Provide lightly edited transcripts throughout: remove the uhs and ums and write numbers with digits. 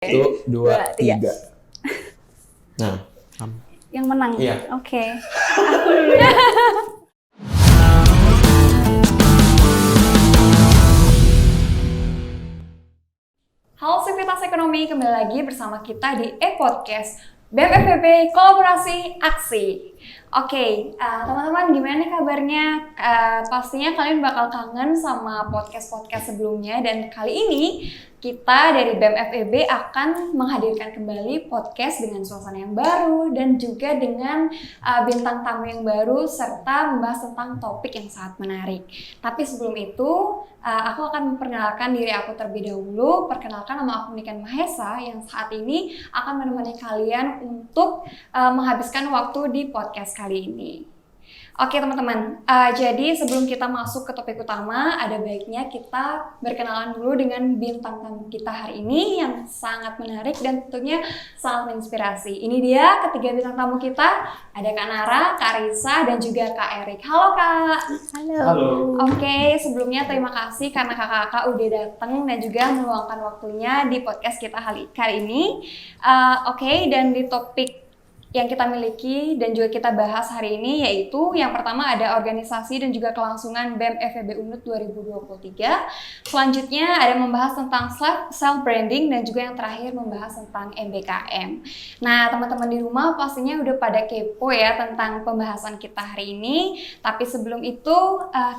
Satu, dua, tiga. Nah, yang menang. Iya. Oke. Aku dulu ya. Halo Sivitas Ekonomi, kembali lagi bersama kita di E-Podcast BEM FEB Kolaborasi Aksi. Oke, teman-teman gimana nih kabarnya? Pastinya kalian bakal kangen sama podcast-podcast sebelumnya, dan kali ini kita dari BEM FEB akan menghadirkan kembali podcast dengan suasana yang baru dan juga dengan bintang tamu yang baru serta membahas tentang topik yang sangat menarik. Tapi sebelum itu, aku akan memperkenalkan diri aku terlebih dahulu. Perkenalkan, nama aku Niken Mahesa yang saat ini akan menemani kalian untuk menghabiskan waktu di podcast kali ini. Oke teman-teman, jadi sebelum kita masuk ke topik utama, ada baiknya kita berkenalan dulu dengan bintang tamu kita hari ini yang sangat menarik dan tentunya sangat menginspirasi. Ini dia ketiga bintang tamu kita, ada Kak Nara, Kak Risa, dan juga Kak Erik. Halo Kak. halo. Oke, sebelumnya terima kasih karena kakak-kakak udah datang dan juga meluangkan waktunya di podcast kita kali ini. Oke, dan di topik yang kita miliki dan juga kita bahas hari ini yaitu yang pertama ada organisasi dan juga kelangsungan BEM FEB Unut 2023. Selanjutnya ada membahas tentang self branding dan juga yang terakhir membahas tentang MBKM. Nah, teman-teman di rumah pastinya udah pada kepo ya tentang pembahasan kita hari ini. Tapi sebelum itu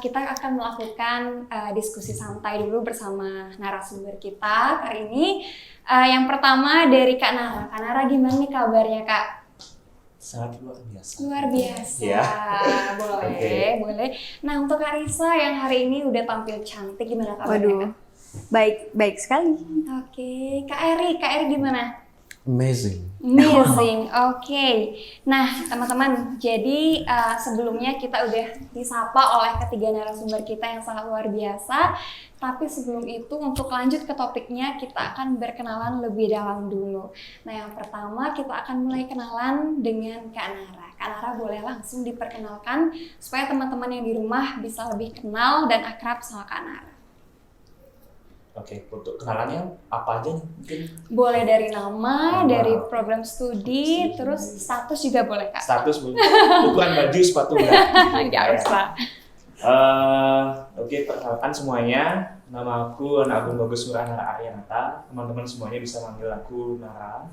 kita akan melakukan diskusi santai dulu bersama narasumber kita hari ini. Yang pertama dari Kak Nara. Kak Nara, gimana nih kabarnya Kak? Sangat luar biasa. Luar biasa, Ya. boleh. Nah, untuk Kak Risa yang hari ini udah tampil cantik, gimana kabarnya? Waduh, baik sekali. Oke, Kak Eri gimana? Amazing. Oke. Nah, teman-teman, jadi sebelumnya kita udah disapa oleh ketiga narasumber kita yang sangat luar biasa. Tapi sebelum itu, untuk lanjut ke topiknya, kita akan berkenalan lebih dalam dulu. Nah, yang pertama kita akan mulai kenalan dengan Kak Nara. Kak Nara boleh langsung diperkenalkan supaya teman-teman yang di rumah bisa lebih kenal dan akrab sama Kak Nara. Oke, untuk kenalannya apa aja nih? Mungkin Boleh dari nama, dari program studi, terus status juga boleh Kak. status bukan baju sepatu Nggak usah. Oke, perkenalkan semuanya. Nama aku Anak Agung Bagus Murah Nara Aryanata. Teman-teman semuanya bisa manggil aku Nara.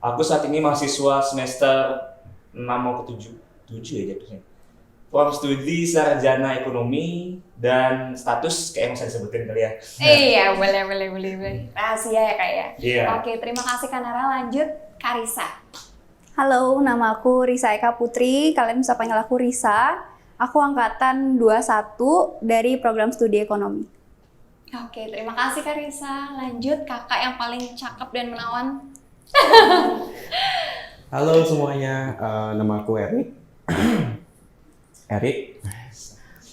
Aku saat ini mahasiswa semester 6 mau ke 7 ya jatuhnya. Program studi sarjana ekonomi dan status kayak yang saya disebutin kali ya. Iya, boleh. Rahasia ya Kak ya? Iya. Oke, terima kasih Kak Nara. Lanjut, Kak Risa. Halo, nama aku Risa Eka Putri. Kalian bisa panggil aku Risa. Aku angkatan 21 dari program studi ekonomi. Oke, terima kasih Kak Risa. Lanjut, kakak yang paling cakep dan menawan. Halo semuanya, nama aku Erik.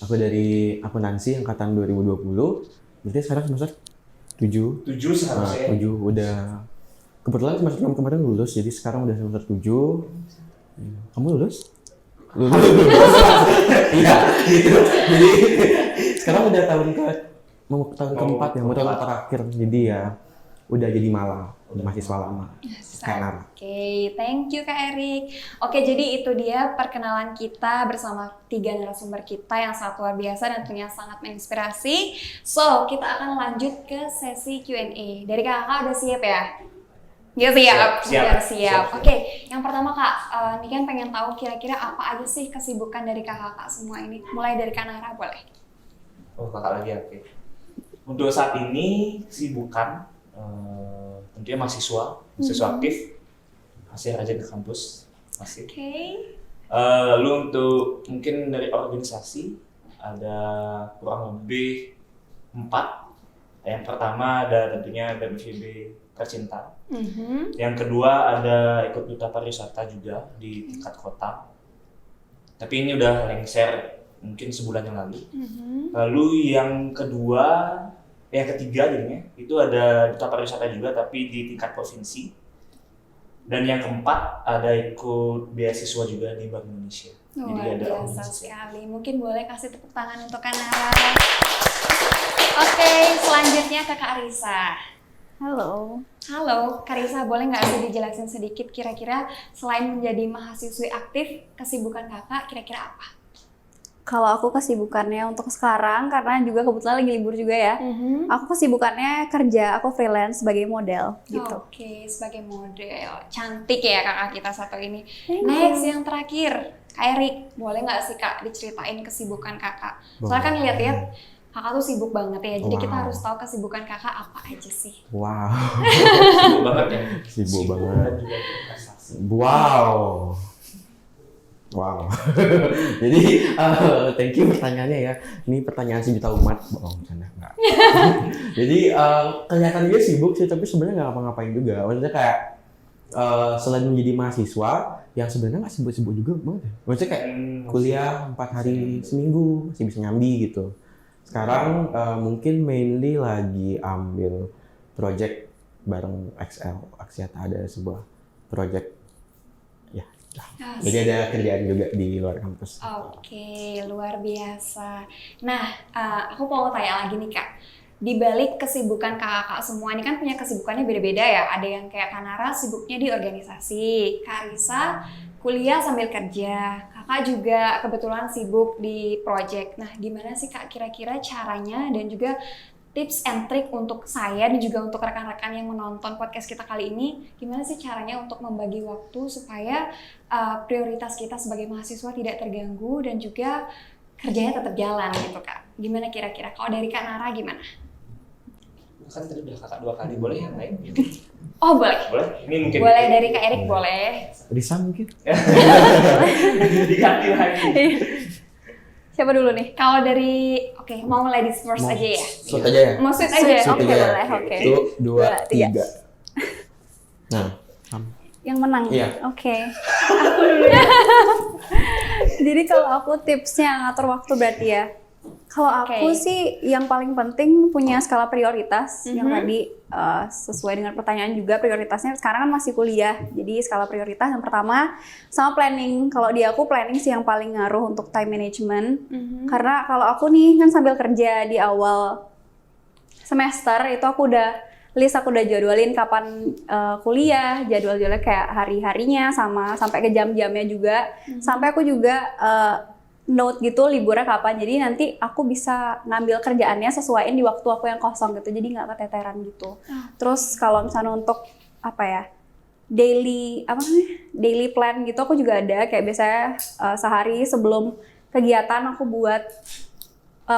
Aku dari akuntansi angkatan 2020. Berarti sekarang semester 7. 7 seharusnya. 7 udah. Kebetulan semester 6 kemarin lulus, jadi sekarang udah semester 7. Kamu lulus? Lulus. Iya, gitu. Jadi sekarang udah tahun keempat ya, mau tahun terakhir. Jadi ya udah jadi malang, udah mahasiswa lama. Sekarang. Oke, thank you Kak Erik. Oke, jadi itu dia perkenalan kita bersama tiga narasumber kita yang sangat luar biasa dan tentunya sangat menginspirasi. So, kita akan lanjut ke sesi Q&A. Dari kakak udah siap ya? Ya siap. Oke, yang pertama Kak, ini kan pengen tahu kira-kira apa aja sih kesibukan dari kakak semua ini. Mulai dari Kak Nara boleh? Oh, kakak lagi, oke. Untuk saat ini kesibukan tentunya mahasiswa aktif, masih rajin ke kampus, masih. Oke. Lalu untuk mungkin dari organisasi ada kurang lebih 4. Yang pertama ada tentunya BMFEB Tercinta. Yang kedua ada ikut duta pariwisata juga di tingkat kota. Tapi ini udah lengser mungkin sebulan yang lalu. Lalu yang ketiga jadinya itu ada duta pariwisata juga tapi di tingkat provinsi. Dan yang keempat ada ikut beasiswa juga di Bank Indonesia. Luar biasa sekali. Mungkin boleh kasih tepuk tangan untuk Kak Nara. Oke, selanjutnya ke Kak Risa. Halo. Halo, Karisa, boleh nggak sih dijelasin sedikit kira-kira selain menjadi mahasiswi aktif, kesibukan kakak kira-kira apa? Kalau aku kesibukannya untuk sekarang, karena juga kebetulan lagi libur juga ya, aku kesibukannya kerja, aku freelance sebagai model gitu. Oke, sebagai model. Cantik ya kakak kita satu ini. Thank Next, you. yang terakhir. Kak Erik, boleh nggak sih kak diceritain kesibukan kakak? Soalnya Boleh. kan lihat-lihat kakak tuh sibuk banget ya, jadi kita Wow. harus tahu kesibukan kakak apa aja sih. Wow, Sibuk banget ya. sibuk Dan banget. juga prestasi. Wow. Wow. Jadi thank you pertanyaannya ya. Ini pertanyaan sejuta umat. Bohong, bercanda enggak. Jadi kelihatan dia sibuk sih, tapi sebenarnya nggak ngapa-ngapain juga. Maksudnya kayak selain menjadi mahasiswa, yang sebenarnya nggak sibuk-sibuk juga banget ya. Maksudnya kayak kuliah 4 hari seminggu masih bisa nyambi gitu. Sekarang mungkin mainly lagi ambil project bareng XL Axiata, ada sebuah project ya. Jadi ada kerjaan juga di luar kampus. Oke, luar biasa. Nah, aku mau tanya lagi nih kak. Di balik kesibukan kakak semua ini kan punya kesibukannya beda-beda ya. Ada yang kayak Kanara sibuknya di organisasi, Kak Risa kuliah sambil kerja, kakak juga kebetulan sibuk di project. Nah, gimana sih kak kira-kira caranya dan juga tips and trick untuk saya dan juga untuk rekan-rekan yang menonton podcast kita kali ini, gimana sih caranya untuk membagi waktu supaya prioritas kita sebagai mahasiswa tidak terganggu dan juga kerjanya tetap jalan gitu kak. Gimana kira-kira? Kalau dari Kak Nara gimana? Kan tadi udah kakak 2 kali, boleh yang lain gitu? Oh boleh. Boleh? Ini mungkin Boleh dari Kak Erik boleh. Risa mungkin? diganti lagi. Siapa dulu nih? Kalau dari, oke mau ladies first aja ya? Shoot aja ya? Mau sweet aja? Sweet Oke, aja ya? boleh, oke. 1, 2, 3. Nah, Yang menang? Iya. Oke. Aku dulu ya. Jadi kalau aku tipsnya ngatur waktu berarti ya. Kalau aku Oke. sih yang paling penting punya skala prioritas. Yang tadi sesuai dengan pertanyaan juga prioritasnya sekarang kan masih kuliah. Jadi skala prioritas yang pertama sama planning. Kalau di aku planning sih yang paling ngaruh untuk time management. Karena kalau aku nih kan sambil kerja di awal semester itu aku udah jadwalin kapan kuliah, jadwalnya kayak hari-harinya sama sampai ke jam-jamnya juga. Sampai aku juga note gitu liburnya kapan. Jadi nanti aku bisa ngambil kerjaannya sesuaiin di waktu aku yang kosong gitu. Jadi nggak keteteran gitu. Terus kalau misalnya untuk apa ya? Daily plan gitu aku juga ada kayak biasanya sehari sebelum kegiatan aku buat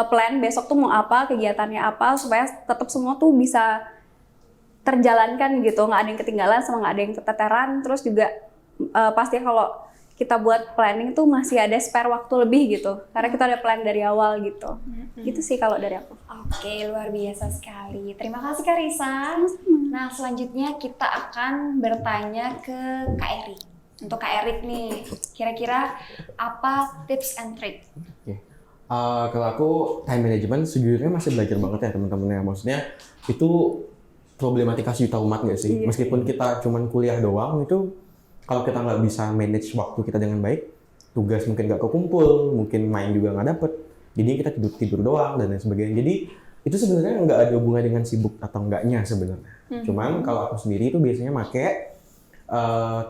plan besok tuh mau apa, kegiatannya apa supaya tetap semua tuh bisa terjalankan gitu, nggak ada yang ketinggalan sama nggak ada yang keteteran. Terus juga pasti kalau kita buat planning tuh masih ada spare waktu lebih gitu, karena kita ada plan dari awal gitu. Gitu sih kalau dari aku. Oke, luar biasa sekali. Terima kasih Kak Risa. Nah, selanjutnya kita akan bertanya ke Kak Erik. Untuk Kak Erik nih, kira-kira apa tips and trick? kalau aku time management sejujurnya masih belajar banget ya teman-teman ya. Maksudnya itu problematika sejuta umat nggak sih? Iya. Meskipun kita cuman kuliah doang itu, kalau kita nggak bisa manage waktu kita dengan baik, tugas mungkin nggak kekumpul, mungkin main juga nggak dapet, jadi kita tidur doang dan lain sebagainya. Jadi itu sebenarnya nggak ada hubungan dengan sibuk atau enggaknya sebenarnya. Cuman kalau aku sendiri itu biasanya make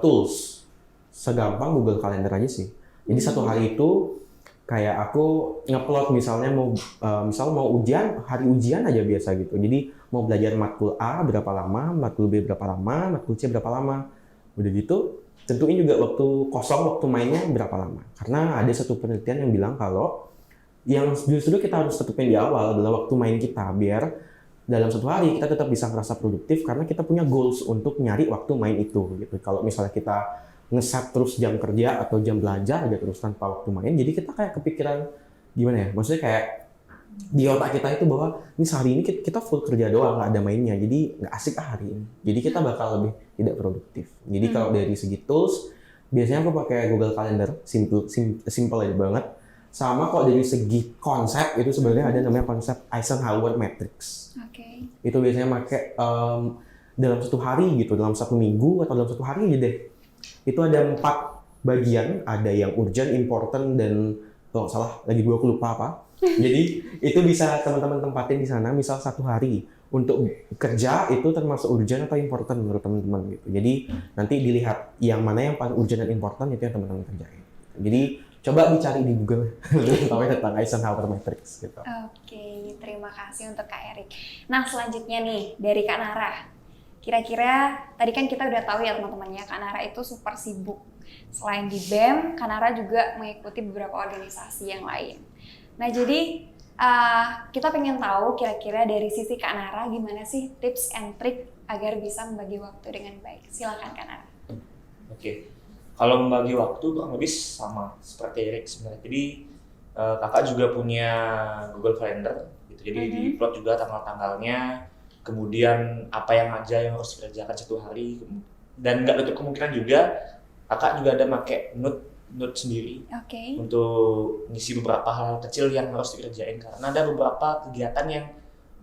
tools segampang Google Calendar aja sih. Jadi satu hari itu kayak aku ngeplot misalnya mau ujian, hari ujian aja biasa gitu. Jadi mau belajar matkul A berapa lama, matkul B berapa lama, matkul C berapa lama. Udah gitu tentuin juga waktu kosong, waktu mainnya berapa lama. Karena ada satu penelitian yang bilang kalau yang justru kita harus tetepin di awal adalah waktu main kita, biar dalam satu hari kita tetap bisa ngerasa produktif karena kita punya goals untuk nyari waktu main itu gitu. Kalau misalnya kita nge-set terus jam kerja atau jam belajar aja terus tanpa waktu main, jadi kita kayak kepikiran gimana ya, maksudnya kayak di otak kita itu bahwa ini sehari ini kita full kerja doang, nggak ada mainnya, jadi nggak asik hari ini, jadi kita bakal lebih tidak produktif. Jadi kalau dari segi tools biasanya aku pakai Google Calendar, simple aja banget. Sama kok dari segi konsep itu sebenarnya ada namanya konsep Eisenhower Matrix. Oke. Itu biasanya pakai dalam satu hari gitu, dalam satu minggu atau dalam satu hari aja deh. Itu ada 4 bagian, ada yang urgent, important, dan kalau nggak salah lagi 2 aku lupa apa. Jadi itu bisa teman-teman tempatin di sana. Misal satu hari untuk kerja itu termasuk urgent atau important menurut teman-teman gitu. Jadi nanti dilihat yang mana yang paling urgent dan important itu yang teman-teman kerjain. Jadi coba dicari di Google tahu tentang Eisenhower Matrix gitu. Oke, terima kasih untuk Kak Erik. Nah, selanjutnya nih dari Kak Nara. Kira-kira tadi kan kita udah tahu ya teman-teman ya, Kak Nara itu super sibuk. Selain di BEM, Kak Nara juga mengikuti beberapa organisasi yang lain. Nah, jadi kita pengen tahu kira-kira dari sisi Kak Nara gimana sih tips and trick agar bisa membagi waktu dengan baik. Silakan Kak Nara. Oke. Kalau membagi waktu kurang lebih sama seperti Erik sebenarnya. Jadi kakak juga punya Google Calendar gitu. Jadi di-plot juga tanggal-tanggalnya, kemudian apa yang aja yang harus dikerjakan satu hari, dan nggak tutup kemungkinan juga kakak juga ada pakai note sendiri untuk ngisi beberapa hal kecil yang harus dikerjain, karena ada beberapa kegiatan yang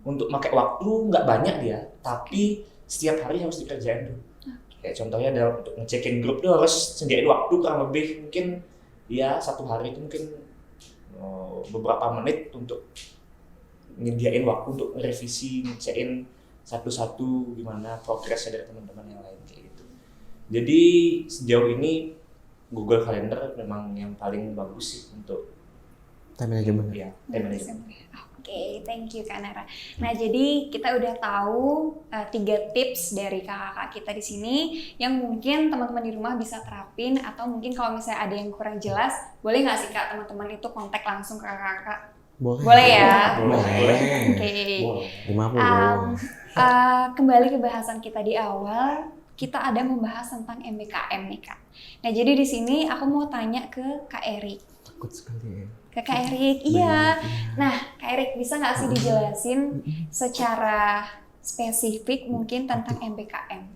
untuk pakai waktu nggak banyak dia, tapi setiap hari harus dikerjain tuh. Kayak contohnya ada untuk ngecekin grup tuh harus sediain waktu kurang lebih mungkin ya satu hari itu mungkin beberapa menit untuk nyediain waktu untuk ngerevisi, ngecekin satu-satu gimana progresnya dari teman-teman yang lain kayak gitu. Jadi sejauh ini Google Calendar memang yang paling bagus sih untuk time management. Ya, time management. Oke, thank you Kak Nara. Nah, jadi kita udah tahu 3 tips dari kakak-kakak kita di sini yang mungkin teman-teman di rumah bisa terapin, atau mungkin kalau misalnya ada yang kurang jelas, boleh nggak sih Kak teman-teman itu kontak langsung ke kakak-kakak? Boleh ya? Boleh. Oke. Boleh. Kembali ke bahasan kita di awal, kita ada membahas tentang MBKM nih Kak. Nah, jadi di sini aku mau tanya ke Kak Erik. Takut sekali ya. Ke Kak Erik, iya. Nah, Kak Erik bisa nggak sih dijelasin secara spesifik mungkin tentang MBKM?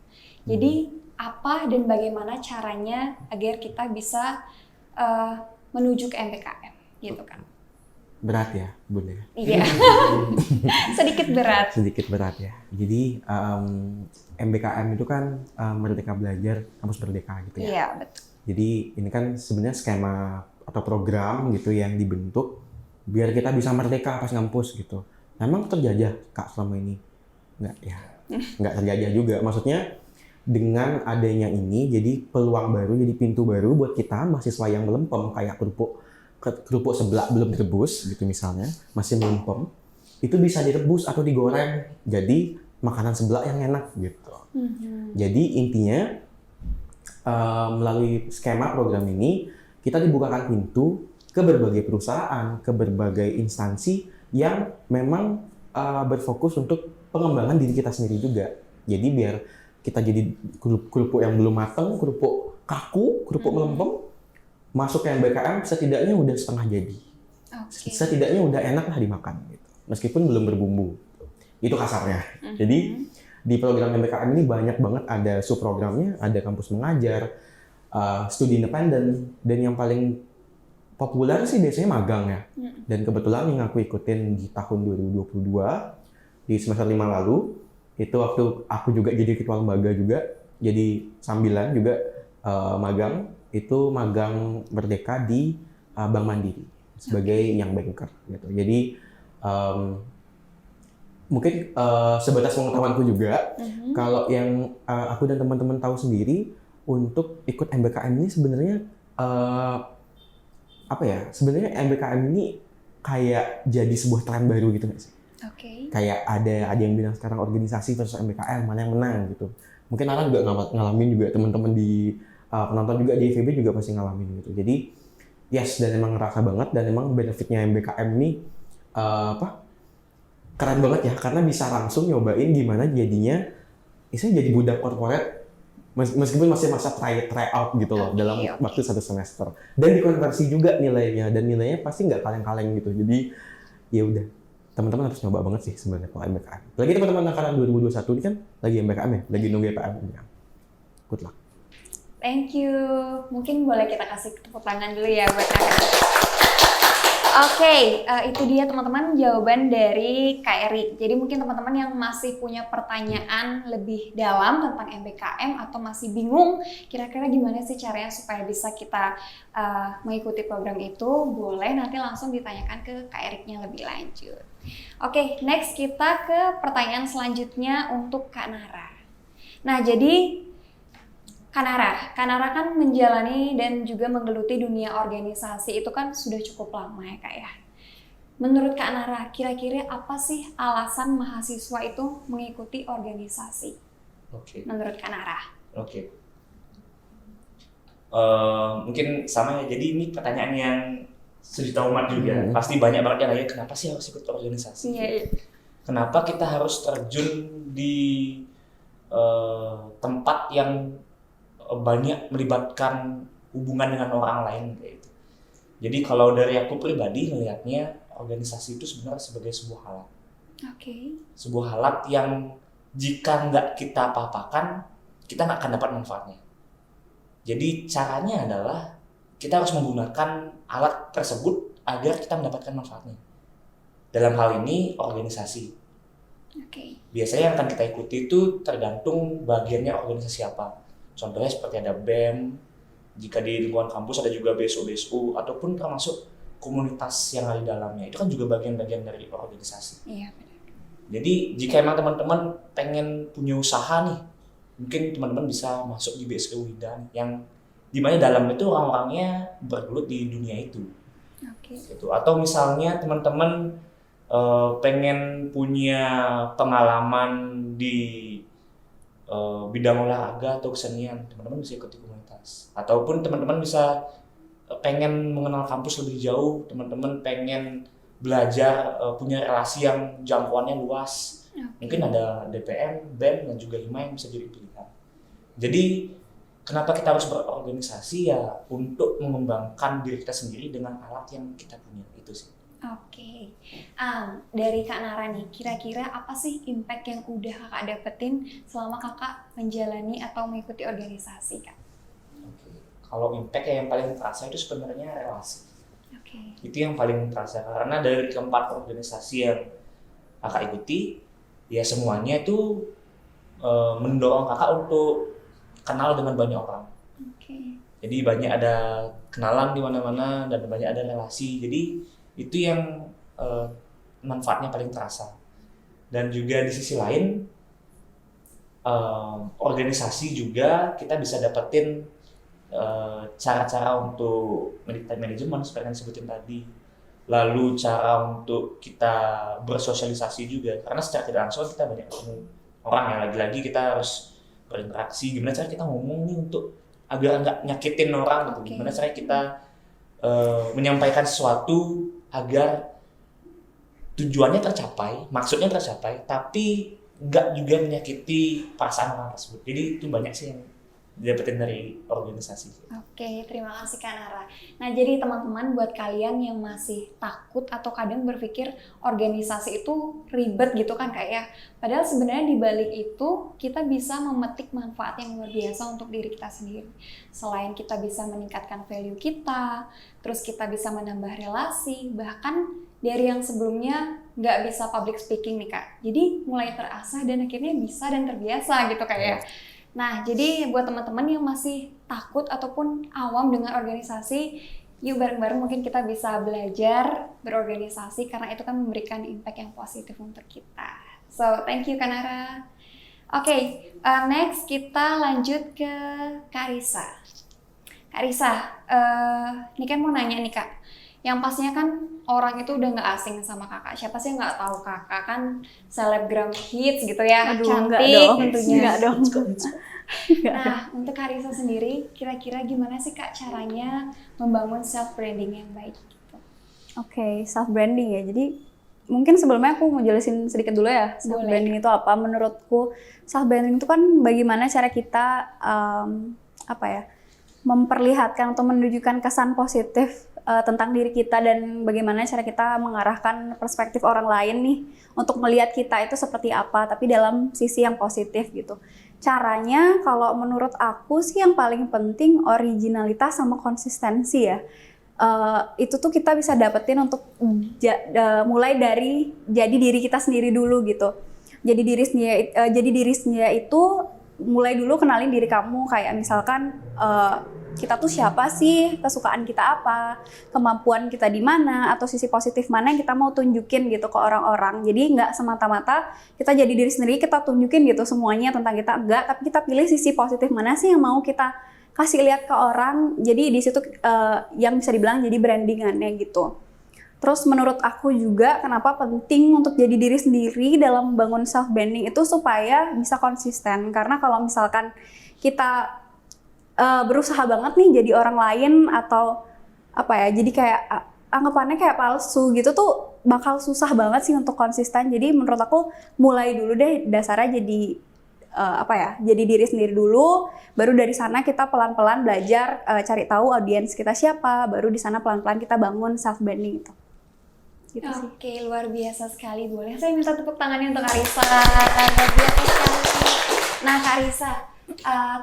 Jadi apa dan bagaimana caranya agar kita bisa menuju ke MBKM gitu kan? Berat ya, Bun ya? Iya, sedikit berat. Sedikit berat ya. Jadi MBKM itu kan Merdeka Belajar Kampus Merdeka gitu ya. Iya, betul. Jadi ini kan sebenarnya skema atau program gitu yang dibentuk biar kita bisa merdeka pas ngampus gitu. Memang terjajah Kak selama ini? Nggak ya, nggak terjajah juga. Maksudnya dengan adanya ini jadi peluang baru, jadi pintu baru buat kita mahasiswa yang melempem kayak kerupuk seblak belum direbus gitu misalnya, masih melempem, itu bisa direbus atau digoreng jadi makanan seblak yang enak gitu. Jadi intinya melalui skema program ini kita dibukakan pintu ke berbagai perusahaan, ke berbagai instansi yang memang berfokus untuk pengembangan diri kita sendiri juga. Jadi biar kita jadi kerupuk yang belum matang, kerupuk kaku, kerupuk melempem, masuk ke MBKM setidaknya udah setengah jadi. Setidaknya udah enak lah dimakan gitu. Meskipun belum berbumbu. Itu kasarnya. Jadi di program MBKM ini banyak banget ada subprogramnya, ada kampus mengajar, studi independen, dan yang paling populer sih biasanya magang ya. Dan kebetulan yang aku ikutin di tahun 2022 di semester 5 lalu, itu waktu aku juga jadi ketua lembaga juga, jadi sambilan juga magang, itu magang Merdeka di Bank Mandiri sebagai young banker gitu. Jadi mungkin sebatas pengetahuanku juga, kalau yang aku dan teman-teman tahu sendiri, untuk ikut MBKM ini sebenarnya sebenarnya MBKM ini kayak jadi sebuah tren baru gitu nggak sih? Kayak ada yang bilang sekarang organisasi versus MBKM mana yang menang gitu. Mungkin Nara juga ngalamin juga, teman-teman di penonton juga di FEB juga pasti ngalamin gitu. Jadi yes, dan emang ngerasa banget, dan emang benefitnya MBKM ini keren banget ya, karena bisa langsung nyobain gimana jadinya misalnya jadi budak korporat meskipun masih masa try out gitu loh dalam waktu 1 semester, dan dikonversi juga nilainya, dan nilainya pasti nggak kaleng-kaleng gitu. Jadi ya udah, teman-teman harus nyoba banget sih sebenarnya kalau MBKM. Lagi teman-teman angkatan 2021 ini kan lagi MBKM ya, lagi nunggu EPM. Good luck. Thank you. Mungkin boleh kita kasih tepuk tangan dulu ya buat kakak. Oke, itu dia teman-teman jawaban dari Kak Erik. Jadi mungkin teman-teman yang masih punya pertanyaan lebih dalam tentang MBKM atau masih bingung kira-kira gimana sih caranya supaya bisa kita mengikuti program itu, boleh nanti langsung ditanyakan ke Kak Eriknya lebih lanjut. Oke, next kita ke pertanyaan selanjutnya untuk Kak Nara. Nah, jadi Kak Nara kan menjalani dan juga menggeluti dunia organisasi itu kan sudah cukup lama ya Kak ya. Menurut Kak Nara, kira-kira apa sih alasan mahasiswa itu mengikuti organisasi? Oke. Menurut Kak Nara. Oke. Mungkin sama ya. Jadi ini pertanyaan yang sejuta umat juga. Pasti banyak banget yang nanya kenapa sih harus ikut organisasi? Iya. Kenapa kita harus terjun di tempat yang banyak melibatkan hubungan dengan orang lain kayak gitu. Jadi kalau dari aku pribadi melihatnya organisasi itu sebenarnya sebagai sebuah alat. Oke. Sebuah alat yang jika nggak kita apa-apakan, kita nggak akan dapat manfaatnya. Jadi caranya adalah kita harus menggunakan alat tersebut agar kita mendapatkan manfaatnya. Dalam hal ini organisasi. Oke. Biasanya yang akan kita ikuti itu tergantung bagiannya organisasi apa. Contohnya seperti ada BEM, jika di lingkungan kampus ada juga BSU, ataupun termasuk komunitas yang ada di dalamnya. Itu kan juga bagian-bagian dari organisasi. Iya benar. Jadi jika emang teman-teman pengen punya usaha nih, mungkin teman-teman bisa masuk di BSU Wida yang dimana dalam itu orang-orangnya bergelut di dunia itu. Oke. Gitu. Atau misalnya teman-teman pengen punya pengalaman di bidang olahraga atau kesenian, teman-teman bisa ikuti komunitas. Ataupun teman-teman bisa pengen mengenal kampus lebih jauh, teman-teman pengen belajar punya relasi yang jangkauannya luas. Mungkin ada DPM, BEM, dan juga HIMA yang bisa jadi pilihan. Jadi kenapa kita harus berorganisasi ya untuk mengembangkan diri kita sendiri dengan alat yang kita punya, itu sih. Oke, dari Kak Nara nih, kira-kira apa sih impact yang udah kakak dapetin selama kakak menjalani atau mengikuti organisasi Kak? Oke. Kalau impact yang paling terasa itu sebenarnya relasi. Oke. Itu yang paling terasa karena dari keempat organisasi yang kakak ikuti, ya semuanya itu mendorong kakak untuk kenal dengan banyak orang. Oke. Jadi banyak ada kenalan di mana-mana dan banyak ada relasi. Jadi itu yang manfaatnya paling terasa. Dan juga di sisi lain organisasi juga kita bisa dapetin cara-cara untuk time management seperti yang disebutin tadi. Lalu cara untuk kita bersosialisasi juga karena secara tidak langsung kita banyak ketemu orang yang lagi-lagi kita harus berinteraksi. Gimana cara kita ngomong nih untuk agar nggak nyakitin orang gitu. Okay. Gimana cara kita menyampaikan sesuatu agar tujuannya tercapai, maksudnya tercapai, tapi nggak juga menyakiti perasaan orang tersebut. Jadi itu banyak sih yang didapetin dari organisasi. Oke, terima kasih Kak Nara. Nah, jadi teman-teman buat kalian yang masih takut atau kadang berpikir organisasi itu ribet gitu kan Kak ya. Padahal sebenarnya di balik itu kita bisa memetik manfaat yang luar biasa untuk diri kita sendiri. Selain kita bisa meningkatkan value kita, terus kita bisa menambah relasi, bahkan dari yang sebelumnya nggak bisa public speaking nih Kak. Jadi mulai terasah dan akhirnya bisa dan terbiasa gitu Kak ya. Nah, jadi buat teman-teman yang masih takut ataupun awam dengan organisasi, yuk bareng-bareng mungkin kita bisa belajar berorganisasi karena itu kan memberikan impact yang positif untuk kita. So, thank you Kak Nara. Oke, next kita lanjut ke Kak Risa. Kak Risa, ini kan mau nanya nih Kak, yang pastinya kan orang itu udah nggak asing sama kakak. Siapa sih yang nggak tahu kakak kan selebgram hits gitu ya. Aduh, cantik tentunya. Enggak dong. Nah, untuk Kak Risa sendiri, kira-kira gimana sih Kak caranya membangun self branding yang baik gitu? Oke, self branding ya. Jadi mungkin sebelumnya aku mau jelasin sedikit dulu ya. Self branding itu apa? Menurutku self branding itu kan bagaimana cara kita memperlihatkan atau menunjukkan kesan positif tentang diri kita dan bagaimana cara kita mengarahkan perspektif orang lain nih untuk melihat kita itu seperti apa, tapi dalam sisi yang positif gitu. Caranya kalau menurut aku sih yang paling penting originalitas sama konsistensi ya. Itu tuh kita bisa dapetin untuk mulai dari jadi diri kita sendiri dulu gitu. Jadi diri sendiri itu mulai dulu kenalin diri kamu, kayak misalkan kita tuh siapa sih, kesukaan kita apa, kemampuan kita di mana, atau sisi positif mana yang kita mau tunjukin gitu ke orang-orang. Jadi nggak semata-mata kita jadi diri sendiri, kita tunjukin gitu semuanya tentang kita, enggak, tapi kita pilih sisi positif mana sih yang mau kita kasih lihat ke orang. Jadi di situ yang bisa dibilang jadi brandingannya gitu. Terus menurut aku juga kenapa penting untuk jadi diri sendiri dalam membangun self branding itu supaya bisa konsisten. Karena kalau misalkan kita berusaha banget nih jadi orang lain atau apa ya, jadi kayak anggapannya kayak palsu gitu tuh bakal susah banget sih untuk konsisten. Jadi menurut aku mulai dulu deh dasarnya jadi jadi diri sendiri dulu, baru dari sana kita pelan-pelan belajar cari tahu audiens kita siapa, baru di sana pelan-pelan kita bangun self branding itu. Gitu sih. Oke, luar biasa sekali. Boleh saya minta tepuk tangannya untuk Karissa. Luar biasa sekali. Nah, Karissa,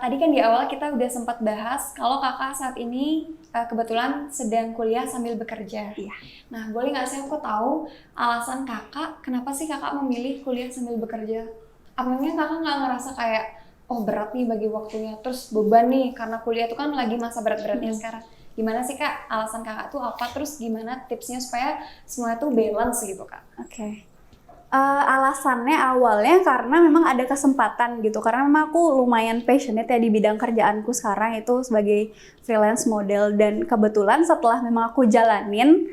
tadi kan di awal kita udah sempat bahas kalau kakak saat ini kebetulan sedang kuliah sambil bekerja. Iya. Nah, boleh nggak sih aku tahu alasan kakak, kenapa sih kakak memilih kuliah sambil bekerja? Apalagi kakak nggak ngerasa kayak, oh berat nih bagi waktunya, terus beban nih karena kuliah itu kan lagi masa berat-beratnya sekarang. Gimana sih Kak, alasan kakak tuh apa, terus gimana tipsnya supaya semua itu balance gitu Kak? Oke. Alasannya awalnya karena memang ada kesempatan gitu, karena memang aku lumayan passionate ya di bidang kerjaanku sekarang itu sebagai freelance model, dan kebetulan setelah memang aku jalanin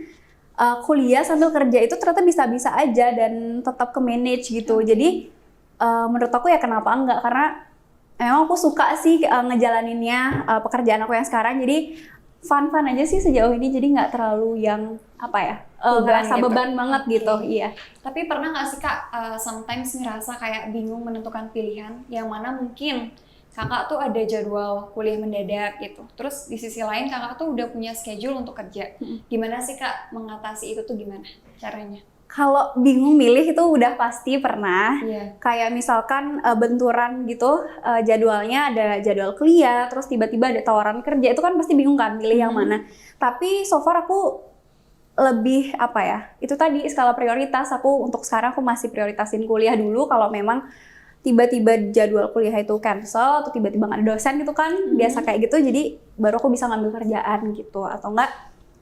kuliah sambil kerja itu ternyata bisa-bisa aja dan tetap ke manage gitu. Jadi menurut aku ya kenapa enggak, karena memang aku suka sih ngejalaninnya pekerjaan aku yang sekarang, jadi fun-fun aja sih sejauh ini, jadi nggak terlalu yang ngerasa gitu. beban banget gitu. Iya. Tapi pernah nggak sih Kak, sometimes ngerasa kayak bingung menentukan pilihan yang mana mungkin kakak tuh ada jadwal kuliah mendadak gitu, terus di sisi lain kakak tuh udah punya schedule untuk kerja. Gimana sih Kak mengatasi itu tuh, gimana caranya? Kalau bingung milih itu udah pasti pernah. Iya. Kayak misalkan benturan gitu, jadwalnya ada jadwal kuliah, terus tiba-tiba ada tawaran kerja, itu kan pasti bingung kan milih yang mana. Tapi so far aku lebih itu tadi skala prioritas. Aku untuk sekarang aku masih prioritasin kuliah dulu. Kalau memang tiba-tiba jadwal kuliah itu cancel atau tiba-tiba nggak ada dosen gitu kan, biasa kayak gitu, jadi baru aku bisa ngambil kerjaan gitu. Atau enggak,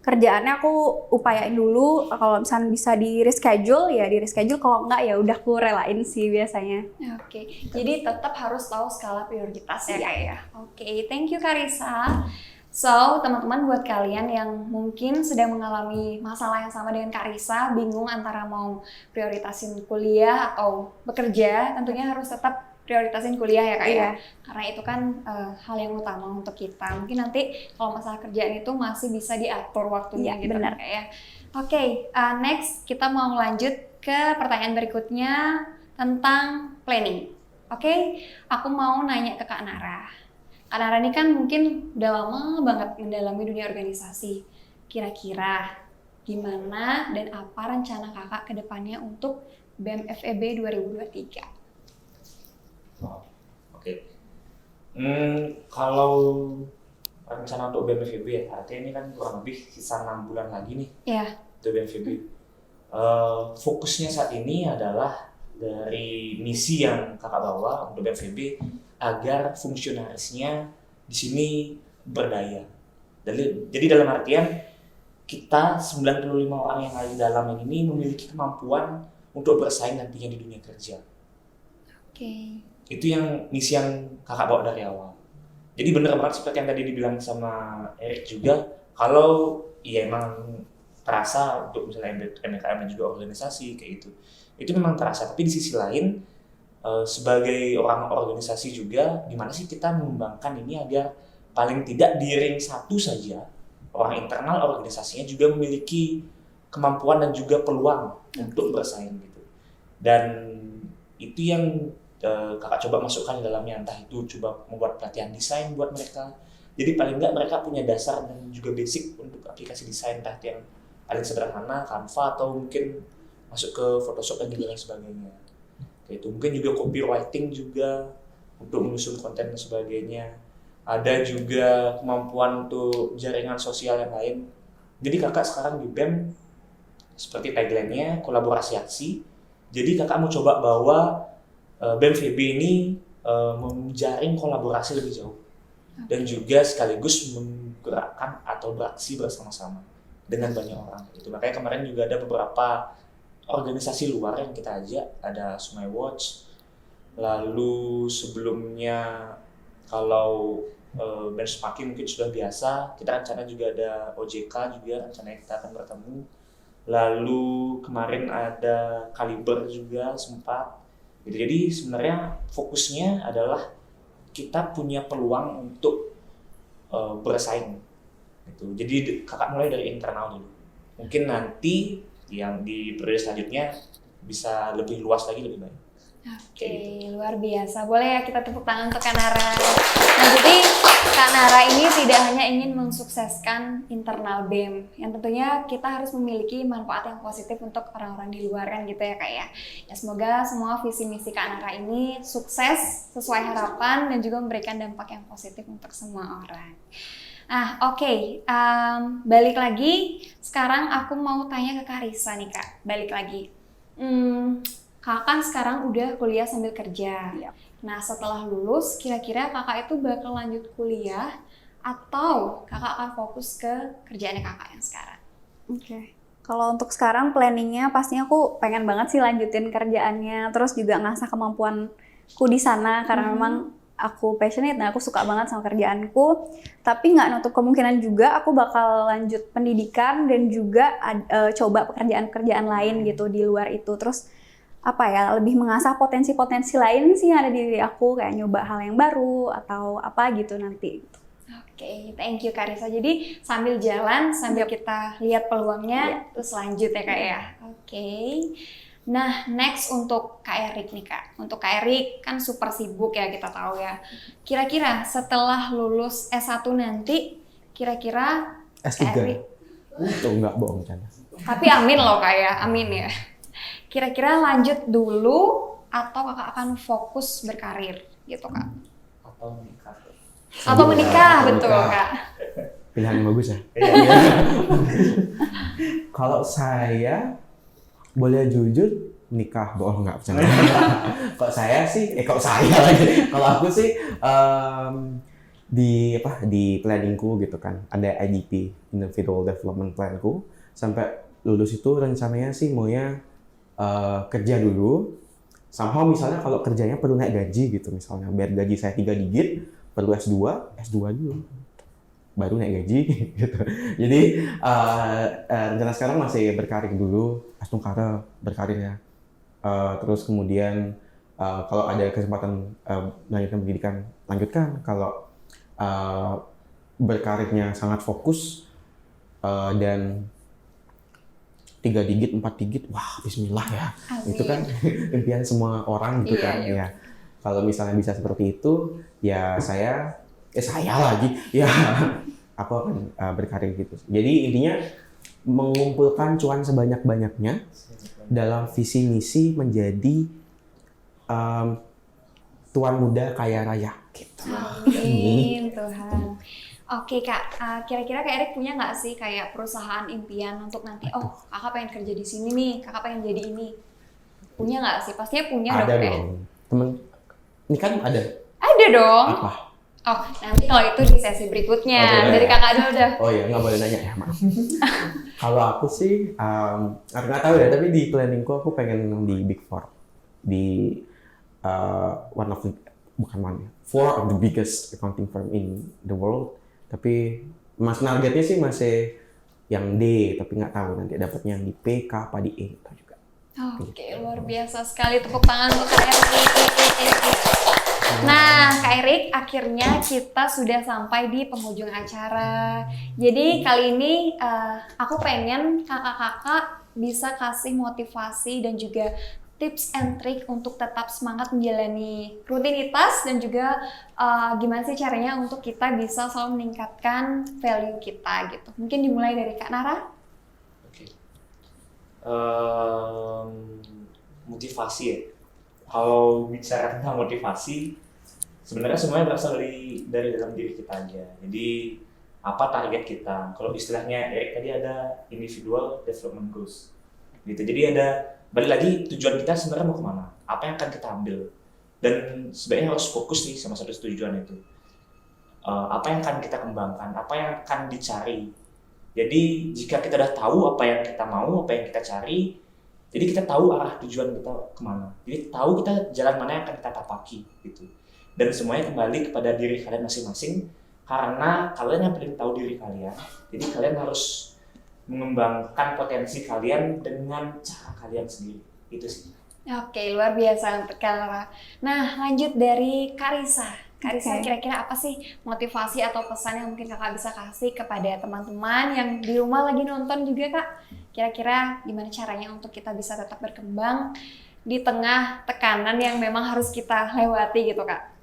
kerjaannya aku upayain dulu, kalau misalnya bisa di reschedule ya di reschedule, kalau enggak ya udah aku relain sih biasanya. Oke, jadi tetap harus tahu skala prioritas ya Kak ya. Oke, thank you Karissa. So, teman-teman, buat kalian yang mungkin sedang mengalami masalah yang sama dengan Karissa, bingung antara mau prioritasin kuliah atau bekerja, tentunya harus tetap prioritasin kuliah ya Kak ya. Karena itu kan hal yang utama untuk kita. Mungkin nanti kalau masalah kerjaan itu masih bisa diatur waktunya gitu benar. Kak ya. Oke, next kita mau lanjut ke pertanyaan berikutnya tentang planning. Oke, aku mau nanya ke Kak Nara. Kak Nara ini kan mungkin udah lama banget mendalami dunia organisasi. Kira-kira gimana dan apa rencana kakak ke depannya untuk BEM FEB 2023? Oke. Kalau rencana untuk BEM FEB ya, artinya ini kan kurang lebih sisa 6 bulan lagi nih. Iya. Untuk BEM FEB. Fokusnya saat ini adalah dari misi yang kakak bawa untuk BEM FEB agar fungsionarisnya di sini berdaya. Jadi dalam artian kita 95 orang yang ada di dalam ini memiliki kemampuan untuk bersaing nantinya di dunia kerja. Oke. Itu yang misi yang kakak bawa dari awal. Jadi bener banget seperti yang tadi dibilang sama Erik juga, kalau iya emang terasa untuk misalnya MKM dan juga organisasi kayak gitu, itu memang terasa. Tapi di sisi lain sebagai orang organisasi juga, gimana sih kita mengembangkan ini agar paling tidak di ring satu saja orang internal organisasinya juga memiliki kemampuan dan juga peluang untuk bersaing gitu. Dan itu yang kakak coba masukkan di dalamnya, entah itu coba membuat pelatihan desain buat mereka. Jadi paling nggak mereka punya dasar dan juga basic untuk aplikasi desain, entah yang paling sederhana Canva atau mungkin masuk ke Photoshop dan lain sebagainya. Kayak itu mungkin juga copywriting juga untuk menyusun konten dan sebagainya. Ada juga kemampuan untuk jaringan sosial yang lain. Jadi kakak sekarang di BEM seperti tagline-nya kolaborasi aksi. Jadi kakak mau coba bawa BEM FEB ini menjaring kolaborasi lebih jauh. dan juga sekaligus menggerakkan atau beraksi bersama-sama dengan banyak orang. Itu makanya kemarin juga ada beberapa organisasi luar yang kita ajak, ada Sungai Watch, lalu sebelumnya kalau benchmarking mungkin sudah biasa, kita rencana juga ada OJK juga rencananya kita akan bertemu. Lalu kemarin ada Kaliber juga sempat. Jadi sebenarnya fokusnya adalah kita punya peluang untuk bersaing. Gitu. Jadi kakak mulai dari internal dulu. Mungkin nanti yang di periode selanjutnya bisa lebih luas lagi, lebih baik. Oke, luar biasa. Boleh ya kita tepuk tangan untuk Kak Nara. Nah, jadi Kak Nara ini tidak hanya ingin mensukseskan internal BEM, yang tentunya kita harus memiliki manfaat yang positif untuk orang-orang di luar kan gitu ya Kak ya. Ya semoga semua visi misi Kak Nara ini sukses sesuai harapan dan juga memberikan dampak yang positif untuk semua orang. Oke. Balik lagi. Sekarang aku mau tanya ke Kak Risa nih Kak. Balik lagi. Kakak kan sekarang udah kuliah sambil kerja. Yap. Nah, setelah lulus, kira-kira kakak itu bakal lanjut kuliah atau kakak akan fokus ke kerjaannya kakak yang sekarang? Oke. Kalau untuk sekarang planningnya pastinya aku pengen banget sih lanjutin kerjaannya, terus juga ngasah kemampuanku di sana karena memang aku passionate dan aku suka banget sama kerjaanku. Tapi nggak nutup kemungkinan juga aku bakal lanjut pendidikan dan juga coba pekerjaan-pekerjaan lain gitu di luar itu. Terus lebih mengasah potensi-potensi lain sih yang ada di diri aku, kayak nyoba hal yang baru atau apa gitu nanti. Oke, thank you Kak Risa. Jadi sambil jalan, sambil kita lihat peluangnya, terus lanjut ya Kak ya. Oke. Nah, next untuk Kak Erik nih Kak. Untuk Kak Erik kan super sibuk ya, kita tahu ya. Kira-kira setelah lulus S1 nanti, kira-kira S3. Kak Erik... Tuh enggak bohong kan. Tapi amin loh Kak ya, amin ya. Kira-kira lanjut dulu atau kakak akan fokus berkarir gitu Kak? Atau menikah, betul Kak. Pilihan yang bagus ya. Kalau saya boleh jujur nikah, bohong nggak bercanda. Kalau saya sih, kalau aku sih di planningku gitu kan, ada IDP, Individual Development Planku. Sampai lulus itu rencananya sih maunya kerja dulu. Somehow misalnya kalau kerjanya perlu naik gaji gitu, misalnya biar gaji saya 3 digit, perlu S2 dulu, baru naik gaji gitu. Jadi rencana sekarang masih berkarir dulu, astungkara berkarir ya. Terus kemudian kalau ada kesempatan melanjutkan pendidikan, lanjutkan. Kalau berkarirnya sangat fokus dan 3 digit, 4 digit, wah bismillah ya. Amin. Itu kan impian semua orang gitu kan. Ya. Kalau misalnya bisa seperti itu, ya saya lagi, ya aku akan berkarir gitu. Jadi intinya mengumpulkan cuan sebanyak-banyaknya dalam visi misi menjadi tuan muda kaya raya gitu. Amin Tuhan. Oke Kak, kira-kira Kak Erik punya nggak sih kayak perusahaan impian untuk nanti, oh kakak pengen kerja di sini nih, kakak pengen jadi ini. Punya nggak sih? Pastinya punya ada dong. Ada dong. Temen, ini kan ada. Ada dong. Apa? Oh, nanti kalau itu di sesi berikutnya. Dari kakak dulu dah. Oh iya, nggak boleh nanya ya, maaf. Kalau aku sih, aku nggak tahu ya, tapi di planningku aku pengen di Big Four. Di four of the biggest accounting firm in the world. Tapi targetnya sih masih yang D, tapi nggak tahu nanti dapatnya yang di P, K, apa di E atau juga. Oke, luar biasa sekali, tepuk tangan untuk Kak Erik. Nah, Kak Erik, akhirnya kita sudah sampai di penghujung acara. Jadi kali ini aku pengen kakak-kakak bisa kasih motivasi dan juga tips and trick untuk tetap semangat menjalani rutinitas dan juga gimana sih caranya untuk kita bisa selalu meningkatkan value kita gitu. Mungkin dimulai dari Kak Nara. Oke. Motivasi ya. Kalau bicara tentang motivasi, sebenarnya semuanya berasal dari dalam diri kita aja. Jadi apa target kita? Kalau istilahnya Erik tadi ada individual development goals. Gitu. Jadi ada balik lagi tujuan kita sebenarnya mau kemana? Apa yang akan kita ambil? Dan sebenarnya harus fokus nih sama satu tujuan itu. apa yang akan kita kembangkan, apa yang akan dicari. Jadi jika kita udah tahu apa yang kita mau, apa yang kita cari, jadi kita tahu arah tujuan kita kemana. Jadi tahu kita jalan mana yang akan kita tapaki gitu. Dan semuanya kembali kepada diri kalian masing-masing, karena kalian yang paling tahu diri kalian. Jadi kalian harus mengembangkan potensi kalian dengan cara kalian sendiri. Itu sih. Oke, luar biasa untuk Kak. Nah, lanjut dari Karisa. Karisa, Oke. kira-kira apa sih motivasi atau pesan yang mungkin kakak bisa kasih kepada teman-teman yang di rumah lagi nonton juga, Kak? Kira-kira gimana caranya untuk kita bisa tetap berkembang di tengah tekanan yang memang harus kita lewati gitu, Kak?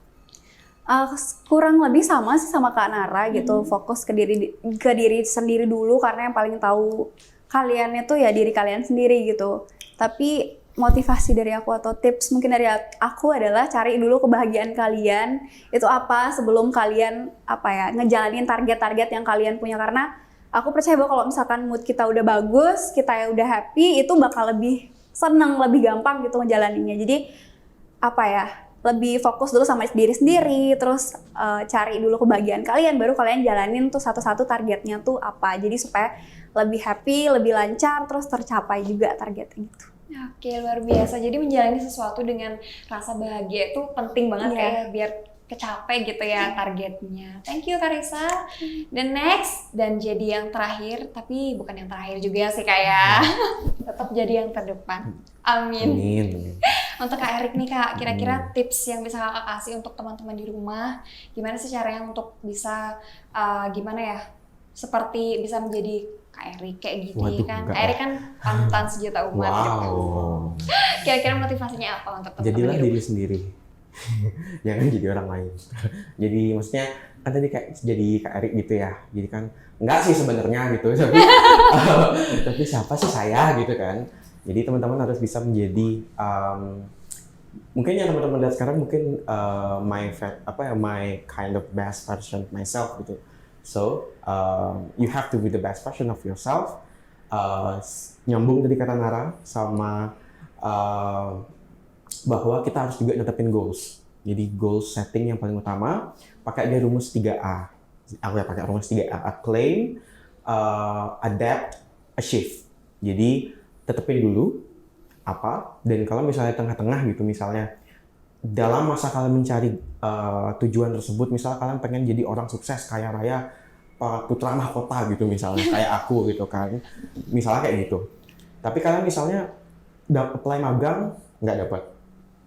Kurang lebih sama sih sama Kak Nara gitu, fokus ke diri sendiri dulu, karena yang paling tahu kalian itu ya diri kalian sendiri gitu. Tapi motivasi dari aku atau tips mungkin dari aku adalah cari dulu kebahagiaan kalian itu apa sebelum kalian ngejalanin target-target yang kalian punya, karena aku percaya bahwa kalau misalkan mood kita udah bagus, kita udah happy, itu bakal lebih seneng, lebih gampang gitu ngejalaninnya. Jadi lebih fokus dulu sama diri sendiri, terus cari dulu kebahagiaan kalian, baru kalian jalanin tuh satu-satu targetnya tuh apa. Jadi supaya lebih happy, lebih lancar, terus tercapai juga targetnya gitu. Oke, luar biasa. Jadi menjalani sesuatu dengan rasa bahagia itu penting banget kayak biar kecapai gitu ya targetnya. Thank you Karisa. Dan next, dan jadi yang terakhir, tapi bukan yang terakhir juga sih kayak tetap jadi yang terdepan. Amin. Amin. Untuk Kak Erik nih Kak, kira-kira tips yang bisa Kakak kasih untuk teman-teman di rumah, gimana sih caranya untuk bisa seperti bisa menjadi Kak Erik kayak gitu. Waduh, kan. enggak. Kak Erik kan panutan sejuta umat gitu. Wow. Kira-kira motivasinya apa untuk teman-teman Jadilah di rumah? diri sendiri. Jangan jadi orang lain. Jadi maksudnya kan tadi kayak jadi Kak Erik gitu ya. Jadi kan enggak sih sebenarnya gitu. Tapi siapa sih saya gitu kan. Jadi teman-teman harus bisa menjadi mungkin yang teman-teman lihat sekarang mungkin my kind of best version of myself gitu. So you have to be the best version of yourself. Nyambung dari kata Nara sama bahwa kita harus juga netepin goals. Jadi goal setting yang paling utama pakai dia rumus 3A. Aku ya pakai rumus 3A. Claim, adapt, achieve. Jadi tetepin dulu apa, dan kalau misalnya tengah-tengah gitu, misalnya dalam masa kalian mencari tujuan tersebut, misalnya kalian pengen jadi orang sukses kaya raya putra mahkota gitu misalnya, kayak aku gitu kan, misalnya kayak gitu. Tapi kalian misalnya apply magang nggak dapat,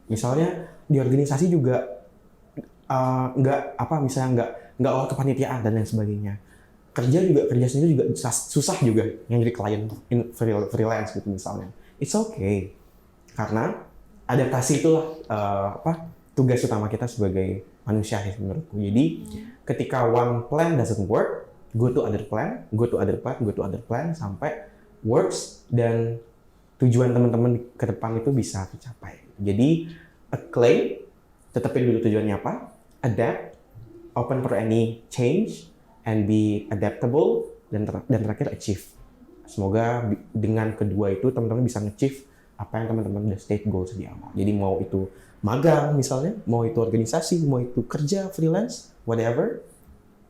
misalnya di organisasi juga misalnya nggak olah kepanitiaan dan lain sebagainya. Kerja sendiri juga susah juga yang jadi klien freelance gitu misalnya. It's okay, karena adaptasi itulah tugas utama kita sebagai manusia sih menurutku. Jadi ketika one plan doesn't work, go to other plan sampai works dan tujuan teman-teman ke depan itu bisa tercapai. Jadi claim, tetapin dulu tujuannya apa, adapt, open for any change, and be adaptable, dan terakhir achieve. Semoga dengan kedua itu teman-teman bisa nge-achieve apa yang teman-teman udah state goals di awal. Jadi mau itu magang misalnya, mau itu organisasi, mau itu kerja freelance, whatever,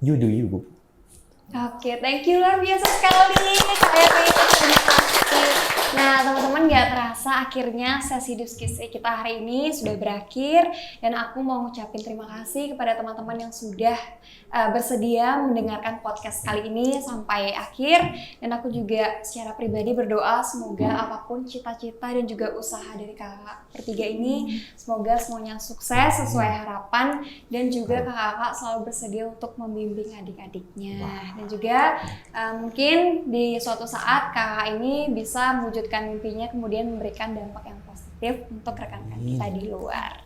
you do you. Oke, thank you, luar biasa sekali Kak Erik. Terima kasih. Nah, teman-teman, nggak terasa akhirnya sesi diskusi kita hari ini sudah berakhir, dan aku mau ngucapin terima kasih kepada teman-teman yang sudah bersedia mendengarkan podcast kali ini sampai akhir. Dan aku juga secara pribadi berdoa semoga apapun cita-cita dan juga usaha dari kakak bertiga ini, semoga semuanya sukses sesuai harapan, dan juga kakak-kakak selalu bersedia untuk membimbing adik-adiknya. Dan juga mungkin di suatu saat kakak ini bisa mewujudkan mimpinya, kemudian memberikan dampak yang positif untuk rekan-rekan kita di luar.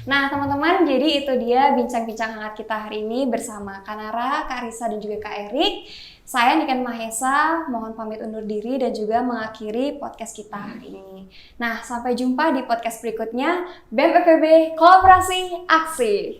Nah teman-teman, jadi itu dia bincang-bincang hangat kita hari ini bersama Kak Nara, Kak Risa, dan juga Kak Erik. Saya Niken Mahesa, mohon pamit undur diri dan juga mengakhiri podcast kita hari ini. Nah, sampai jumpa di podcast berikutnya. BEM FEB Kolaborasi Aksi.